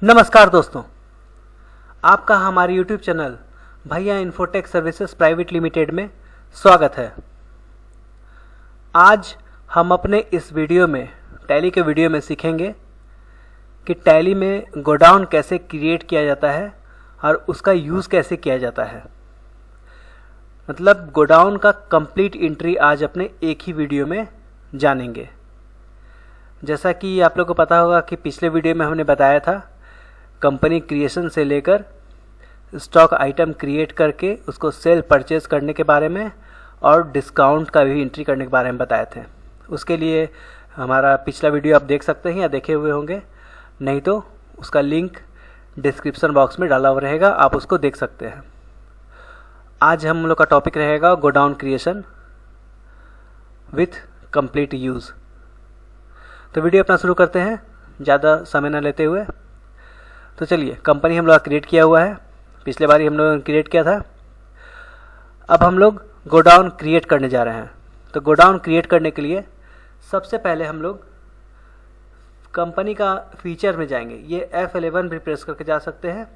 नमस्कार दोस्तों, आपका हमारे YouTube चैनल भैया इन्फोटेक सर्विसेज प्राइवेट लिमिटेड में स्वागत है। आज हम अपने इस वीडियो में टैली के वीडियो में सीखेंगे कि टैली में गोडाउन कैसे क्रिएट किया जाता है और उसका यूज़ कैसे किया जाता है। मतलब गोडाउन का कंप्लीट एंट्री आज अपने एक ही वीडियो में जानेंगे। जैसा कि आप लोगों को पता होगा कि पिछले वीडियो में हमने बताया था कंपनी क्रिएशन से लेकर स्टॉक आइटम क्रिएट करके उसको सेल परचेज करने के बारे में और डिस्काउंट का भी एंट्री करने के बारे में बताए थे। उसके लिए हमारा पिछला वीडियो आप देख सकते हैं या देखे हुए होंगे, नहीं तो उसका लिंक डिस्क्रिप्शन बॉक्स में डाला हुआ रहेगा, आप उसको देख सकते हैं। आज हम लोग का टॉपिक रहेगा godown creation with complete use. तो वीडियो अपना शुरू करते हैं ज़्यादा समय न लेते हुए। तो चलिए, कंपनी हम लोग क्रिएट किया हुआ है, पिछले बार ही हम लोगों ने क्रिएट किया था। अब हम लोग गोडाउन क्रिएट करने जा रहे हैं। तो गोडाउन क्रिएट करने के लिए सबसे पहले हम लोग कंपनी का फीचर में जाएंगे। ये F11 भी प्रेस करके जा सकते हैं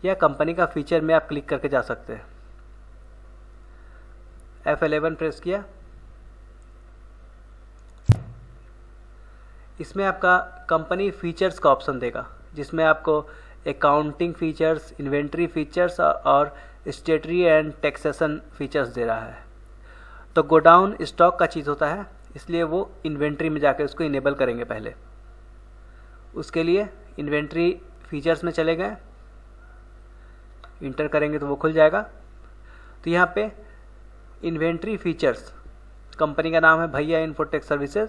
या कंपनी का फीचर में आप क्लिक करके जा सकते हैं। F11 प्रेस किया, इसमें आपका कंपनी फीचर्स का ऑप्शन देगा, जिसमें आपको अकाउंटिंग फीचर्स, इन्वेंट्री फीचर्स और स्टेटरी एंड टैक्सेशन फीचर्स दे रहा है। तो गोडाउन स्टॉक का चीज़ होता है, इसलिए वो इन्वेंट्री में जाकर उसको इनेबल करेंगे। पहले उसके लिए इन्वेंट्री फीचर्स में चले गए, इंटर करेंगे तो वो खुल जाएगा। तो यहाँ पे इन्वेंट्री फीचर्स, कंपनी का नाम है भैया इन्फोटेक सर्विसेज,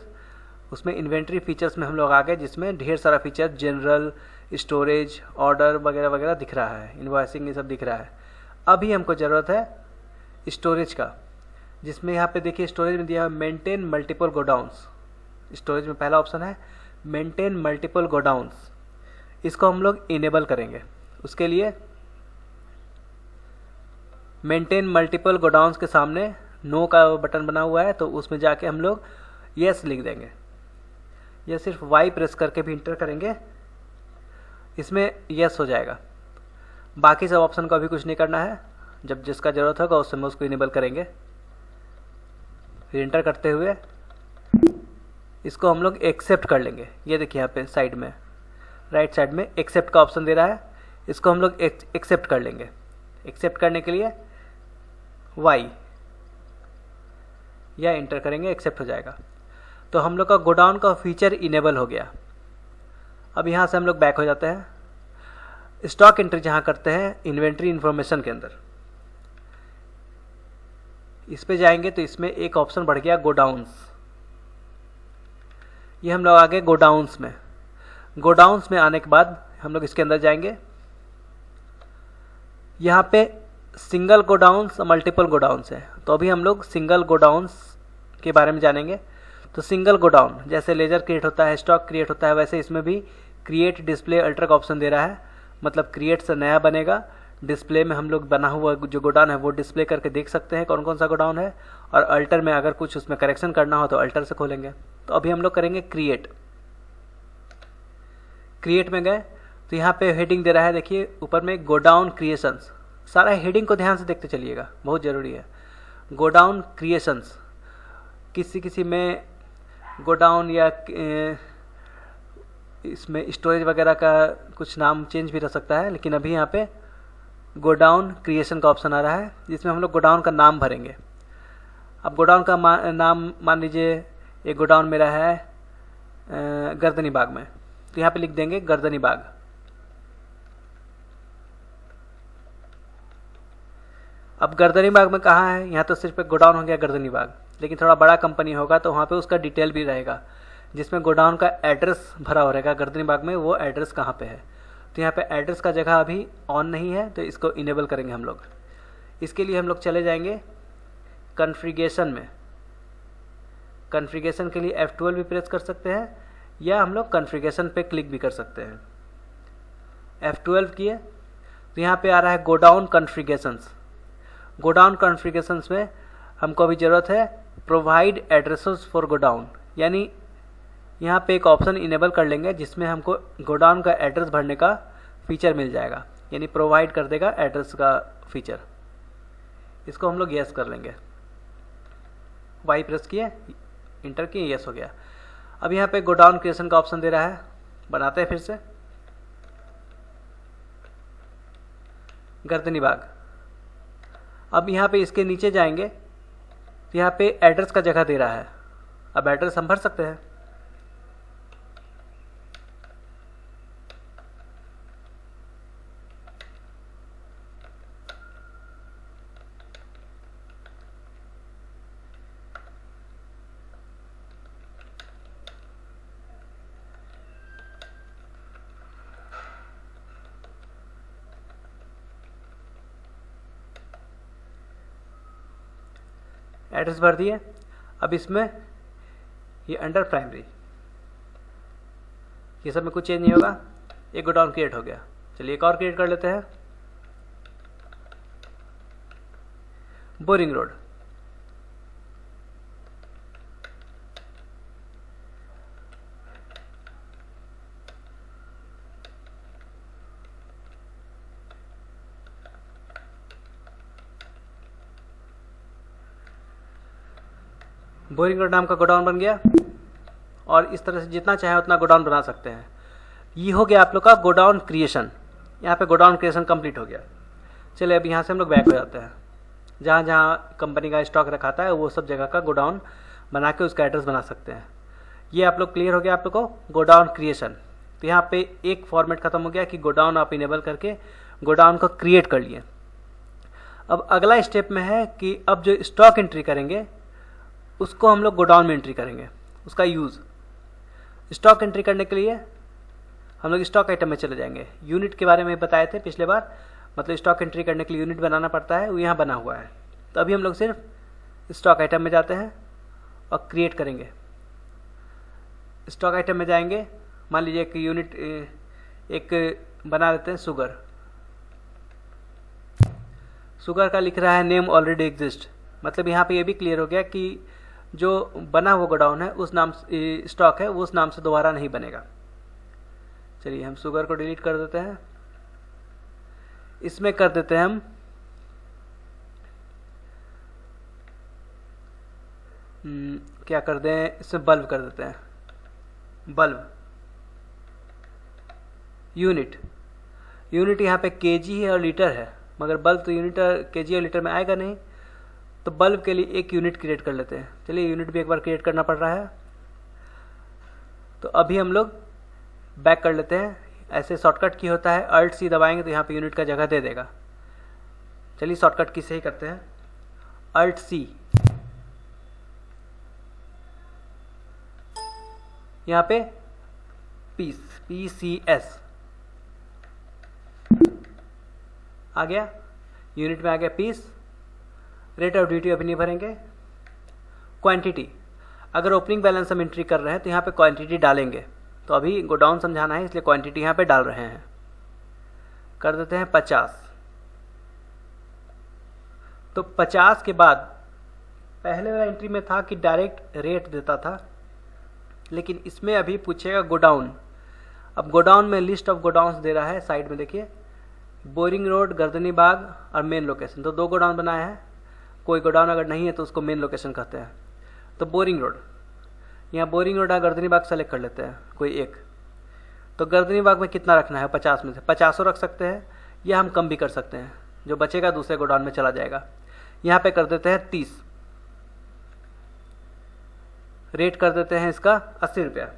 उसमें इन्वेंट्री फीचर्स में हम लोग आ गए, जिसमें ढेर सारा फीचर जनरल, स्टोरेज, ऑर्डर वगैरह वगैरह दिख रहा है, इनवॉइसिंग ये सब दिख रहा है। अभी हमको ज़रूरत है स्टोरेज का, जिसमें यहाँ पे देखिए स्टोरेज में दिया है मेंटेन मल्टीपल गोडाउन्स। स्टोरेज में पहला ऑप्शन है मेंटेन मल्टीपल गोडाउन्स, इसको हम लोग इनेबल करेंगे। उसके लिए मेंटेन मल्टीपल गोडाउन्स के सामने नो का बटन बना हुआ है, तो उसमें जाके हम लोग यस लिख देंगे। यह सिर्फ वाई प्रेस करके भी इंटर करेंगे, इसमें यस हो जाएगा। बाकी सब ऑप्शन को अभी कुछ नहीं करना है, जब जिसका ज़रूरत होगा उस समय उसको इनेबल करेंगे। फिर इंटर करते हुए इसको हम लोग एक्सेप्ट कर लेंगे। ये देखिए यहाँ पे साइड में, राइट साइड में एक्सेप्ट का ऑप्शन दे रहा है, इसको हम लोग एक्सेप्ट कर लेंगे। एक्सेप्ट करने के लिए वाई या इंटर करेंगे, एक्सेप्ट हो जाएगा। तो हम लोग का गोडाउन का फीचर इनेबल हो गया। अब यहाँ से हम लोग बैक हो जाते हैं। स्टॉक एंट्री जहाँ करते हैं इन्वेंट्री इन्फॉर्मेशन के अंदर, इस पे जाएंगे तो इसमें एक ऑप्शन बढ़ गया गोडाउन्स। ये हम लोग आ गए गोडाउन्स में। गोडाउन्स में आने के बाद हम लोग इसके अंदर जाएंगे। यहाँ पे सिंगल गोडाउन्स और मल्टीपल गोडाउन्स है, तो अभी हम लोग सिंगल गोडाउन्स के बारे में जानेंगे। तो सिंगल गोडाउन, जैसे लेजर क्रिएट होता है, स्टॉक क्रिएट होता है, वैसे इसमें भी क्रिएट डिस्प्ले अल्टर का ऑप्शन दे रहा है। मतलब क्रिएट से नया बनेगा, डिस्प्ले में हम लोग बना हुआ जो गोडाउन है वो डिस्प्ले करके देख सकते हैं कौन कौन सा गोडाउन है, और अल्टर में अगर कुछ उसमें करेक्शन करना हो तो अल्टर से खोलेंगे। तो अभी हम लोग करेंगे क्रिएट। क्रिएट में गए तो यहाँ पे हेडिंग दे रहा है, देखिए ऊपर में गोडाउन क्रिएशंस। सारा हेडिंग को ध्यान से देखते चलिएगा, बहुत ज़रूरी है। गोडाउन क्रिएशंस, किसी किसी में गोडाउन या इसमें स्टोरेज वगैरह का कुछ नाम चेंज भी रह सकता है, लेकिन अभी यहाँ पे गोडाउन क्रिएशन का ऑप्शन आ रहा है, जिसमें हम लोग गोडाउन का नाम भरेंगे। अब गोडाउन का नाम मान लीजिए एक गोडाउन मेरा है गर्दनी बाग में, तो यहाँ पे लिख देंगे गर्दनी बाग। अब गर्दनी बाग में कहाँ है, यहाँ तो सिर्फ एक गोडाउन हो गया गर्दनी बाग, लेकिन थोड़ा बड़ा कंपनी होगा तो वहाँ पे उसका डिटेल भी रहेगा, जिसमें गोडाउन का एड्रेस भरा हो रहेगा गर्दनी बाग में, वो एड्रेस कहाँ पे है। तो यहाँ पे एड्रेस का जगह अभी ऑन नहीं है, तो इसको इनेबल करेंगे हम लोग। इसके लिए हम लोग चले जाएंगे कॉन्फ़िगरेशन में। कॉन्फ़िगरेशन के लिए F12 भी प्रेस कर सकते हैं, या हम लोग कॉन्फ़िगरेशन पे क्लिक भी कर सकते हैं। F12 किए तो यहाँ पे आ रहा है गोडाउन कॉन्फ़िगरेशंस। गोडाउन कॉन्फ़िगरेशंस में हमको अभी ज़रूरत है प्रोवाइड एड्रेसेस फॉर गोडाउन, यानी यहाँ पे एक ऑप्शन इनेबल कर लेंगे जिसमें हमको गोडाउन का एड्रेस भरने का फीचर मिल जाएगा, यानी प्रोवाइड कर देगा एड्रेस का फीचर। इसको हम लोग यस कर लेंगे, वाई प्रेस किए, इंटर किए, यस हो गया। अब यहाँ पे गोडाउन क्रिएशन का ऑप्शन दे रहा है, बनाते हैं फिर से गर्दनी बाग। अब यहाँ पे इसके नीचे जाएंगे तो यहाँ पे एड्रेस का जगह दे रहा है, अब एड्रेस हम भर सकते हैं। एड्रेस भर दिए। अब इसमें ये अंडर प्राइमरी, ये सब में कुछ चेंज नहीं होगा, एक गोडाउन क्रिएट हो गया। चलिए एक और क्रिएट कर लेते हैं, बोरिंग रोड। बोरिंग रोड नाम का गोडाउन बन गया, और इस तरह से जितना चाहे उतना गोडाउन बना सकते हैं। ये हो गया आप लोग का गोडाउन क्रिएशन। यहाँ पे गोडाउन क्रिएशन कंप्लीट हो गया। चलिए अब यहाँ से हम लोग बैक हो जाते हैं, जहाँ जहाँ कंपनी का स्टॉक रखाता है वो सब जगह का गोडाउन बना के उसका एड्रेस बना सकते हैं। ये आप लोग क्लियर हो गया आप लोग को गोडाउन क्रिएशन। तो यहाँ पे एक फॉर्मेट खत्म हो गया कि गोडाउन आप इनेबल करके गोडाउन को क्रिएट कर लिए। अब अगला स्टेप में है कि अब जो स्टॉक एंट्री करेंगे उसको हम लोग गोडाउन में एंट्री करेंगे। उसका यूज़, स्टॉक एंट्री करने के लिए हम लोग स्टॉक आइटम में चले जाएंगे। यूनिट के बारे में बताए थे पिछले बार, मतलब स्टॉक एंट्री करने के लिए यूनिट बनाना पड़ता है, वो यहाँ बना हुआ है। तो अभी हम लोग सिर्फ स्टॉक आइटम में जाते हैं और क्रिएट करेंगे। स्टॉक आइटम में जाएंगे, मान लीजिए कि यूनिट एक बना लेते हैं शुगर। शुगर का लिख रहा है नेम ऑलरेडी एग्जिस्ट, मतलब यहाँ पे ये भी क्लियर हो गया कि जो बना हुआ गोडाउन है उस नाम से, स्टॉक है वो उस नाम से दोबारा नहीं बनेगा। चलिए हम शुगर को डिलीट कर देते हैं। इसमें कर देते हैं हम क्या कर दें, इसमें बल्ब कर देते हैं, बल्ब। यूनिट, यूनिट यहाँ पे केजी है और लीटर है, मगर बल्ब तो यूनिट केजी और लीटर में आएगा नहीं, तो बल्ब के लिए एक यूनिट क्रिएट कर लेते हैं। चलिए यूनिट भी एक बार क्रिएट करना पड़ रहा है। तो अभी हम लोग बैक कर लेते हैं। ऐसे शॉर्टकट की होता है, अल्ट सी दबाएंगे तो यहाँ पे यूनिट का जगह दे देगा। चलिए शॉर्टकट की से ही करते हैं, अल्ट सी। यहाँ पे पीस, PCS आ गया, यूनिट में आ गया पीस। रेट ऑफ ड्यूटी अभी नहीं भरेंगे। क्वांटिटी, अगर ओपनिंग बैलेंस हम एंट्री कर रहे हैं तो यहाँ पे क्वांटिटी डालेंगे, तो अभी गोडाउन समझाना है इसलिए क्वांटिटी यहाँ पे डाल रहे हैं। कर देते हैं 50। तो 50 के बाद पहले वाला एंट्री में था कि डायरेक्ट रेट देता था, लेकिन इसमें अभी पूछेगा गोडाउन। अब गोडाउन में लिस्ट ऑफ गोडाउन्स दे रहा है, साइड में देखिए, बोरिंग रोड, गर्दनी बाग और मेन लोकेशन। तो दो गोडाउन बनाया है, कोई गोडाउन अगर नहीं है तो उसको मेन लोकेशन कहते हैं। तो बोरिंग रोड, यहाँ बोरिंग रोड और गर्दनी बाग सेलेक्ट कर लेते हैं कोई एक। तो गर्दनी बाग में कितना रखना है, 50 में से 50 रख सकते हैं, या हम कम भी कर सकते हैं, जो बचेगा दूसरे गोडाउन में चला जाएगा। यहाँ पे कर देते हैं 30। रेट कर देते हैं इसका 80 रुपया।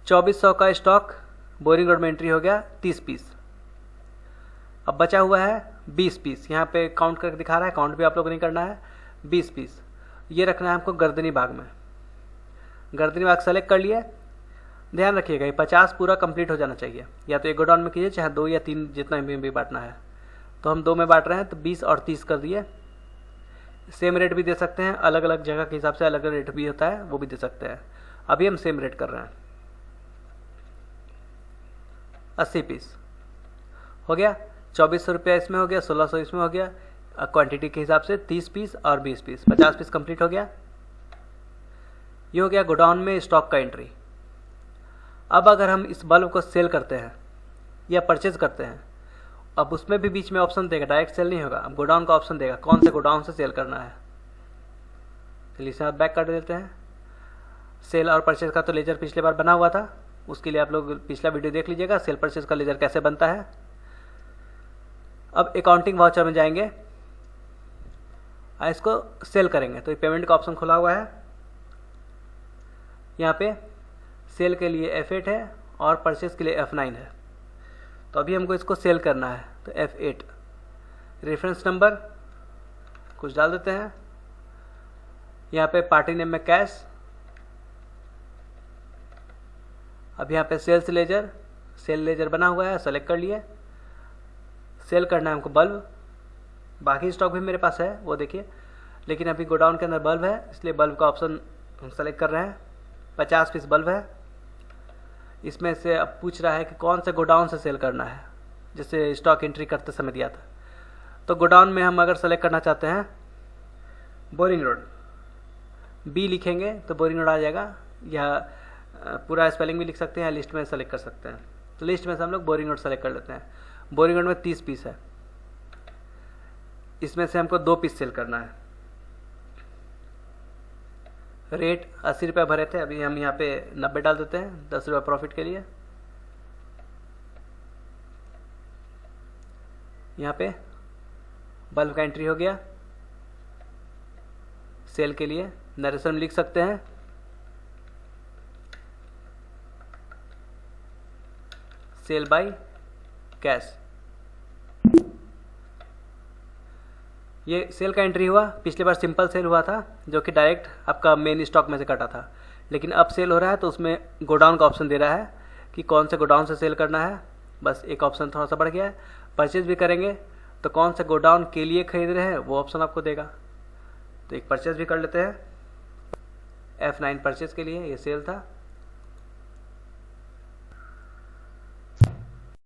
2400 का स्टॉक बोरिंग रोड में एंट्री हो गया, 30 पीस। अब बचा हुआ है 20 पीस, यहाँ पे काउंट करके दिखा रहा है, काउंट भी आप लोगों ने करना है। 20 पीस ये रखना है हमको गर्दनी बाग में। गर्दनी बाग सेलेक्ट कर लिया। ध्यान रखिएगा ये 50 पूरा कंप्लीट हो जाना चाहिए, या तो एक गोडाउन में कीजिए चाहे 2 या 3 जितना भी बांटना है। तो हम 2 में बांट रहे हैं, तो 20 और 30 कर दिए। सेम रेट भी दे सकते हैं, अलग अलग जगह के हिसाब से अलग अलग रेट भी होता है, वो भी दे सकते हैं। अभी हम सेम रेट कर रहे हैं। 80 पीस हो गया, 2400 रुपया इसमें हो गया, 1600 इसमें हो गया। क्वांटिटी के हिसाब से 30 पीस और 20 पीस, 50 पीस कंप्लीट हो गया। ये हो गया गोडाउन में स्टॉक का एंट्री। अब अगर हम इस बल्ब को सेल करते हैं या परचेज करते हैं, अब उसमें भी बीच में ऑप्शन देगा, डायरेक्ट सेल नहीं होगा, अब गोडाउन का ऑप्शन देगा कौन से गोडाउन से सेल करना है। चलिए इसे आप बैक कर देते हैं। सेल और परचेज का तो लेजर पिछले बार बना हुआ था, उसके लिए आप लोग पिछला वीडियो देख लीजिएगा सेल परचेज का लेजर कैसे बनता है। अब अकाउंटिंग वाउचर में जाएंगे, इसको सेल करेंगे तो ये पेमेंट का ऑप्शन खुला हुआ है। यहाँ पे सेल के लिए F8 है और परचेज के लिए F9 है। तो अभी हमको इसको सेल करना है तो F8। रेफरेंस नंबर कुछ डाल देते हैं। यहाँ पे पार्टी नेम में कैश। अब यहाँ पे सेल्स लेजर, सेल लेजर बना हुआ है, सेलेक्ट कर लिए। सेल करना है हमको बल्ब, बाकी स्टॉक भी मेरे पास है वो देखिए, लेकिन अभी गोडाउन के अंदर बल्ब है इसलिए बल्ब का ऑप्शन हम सेलेक्ट कर रहे हैं। 50 पीस बल्ब है। इसमें से अब पूछ रहा है कि कौन से गोडाउन से सेल करना है, जैसे स्टॉक एंट्री करते समय दिया था। तो गोडाउन में हम अगर सेलेक्ट करना चाहते हैं बोरिंग रोड, बी लिखेंगे तो बोरिंग रोड आ जाएगा, या पूरा स्पेलिंग भी लिख सकते हैं, लिस्ट में सेलेक्ट कर सकते हैं। तो लिस्ट में से हम लोग बोरिंग रोड सेलेक्ट कर लेते हैं। बोरिंग रोड में 30 पीस है, इसमें से हमको 2 पीस सेल करना है। रेट 80 रुपये भरे थे, अभी हम यहाँ पे 90 डाल देते हैं 10 रुपये प्रॉफिट के लिए। यहाँ पे बल्ब का एंट्री हो गया। सेल के लिए नरेशन लिख सकते हैं, सेल बाय कैश। ये सेल का एंट्री हुआ। पिछली बार सिंपल सेल हुआ था जो कि डायरेक्ट आपका मेन स्टॉक में से कटा था, लेकिन अब सेल हो रहा है तो उसमें गोडाउन का ऑप्शन दे रहा है कि कौन से गोडाउन से सेल करना है। बस एक ऑप्शन थोड़ा सा बढ़ गया है। परचेज भी करेंगे तो कौन से गोडाउन के लिए खरीद रहे हैं वो ऑप्शन आपको देगा। तो एक परचेज भी कर लेते हैं, F9 परचेज के लिए, ये सेल था।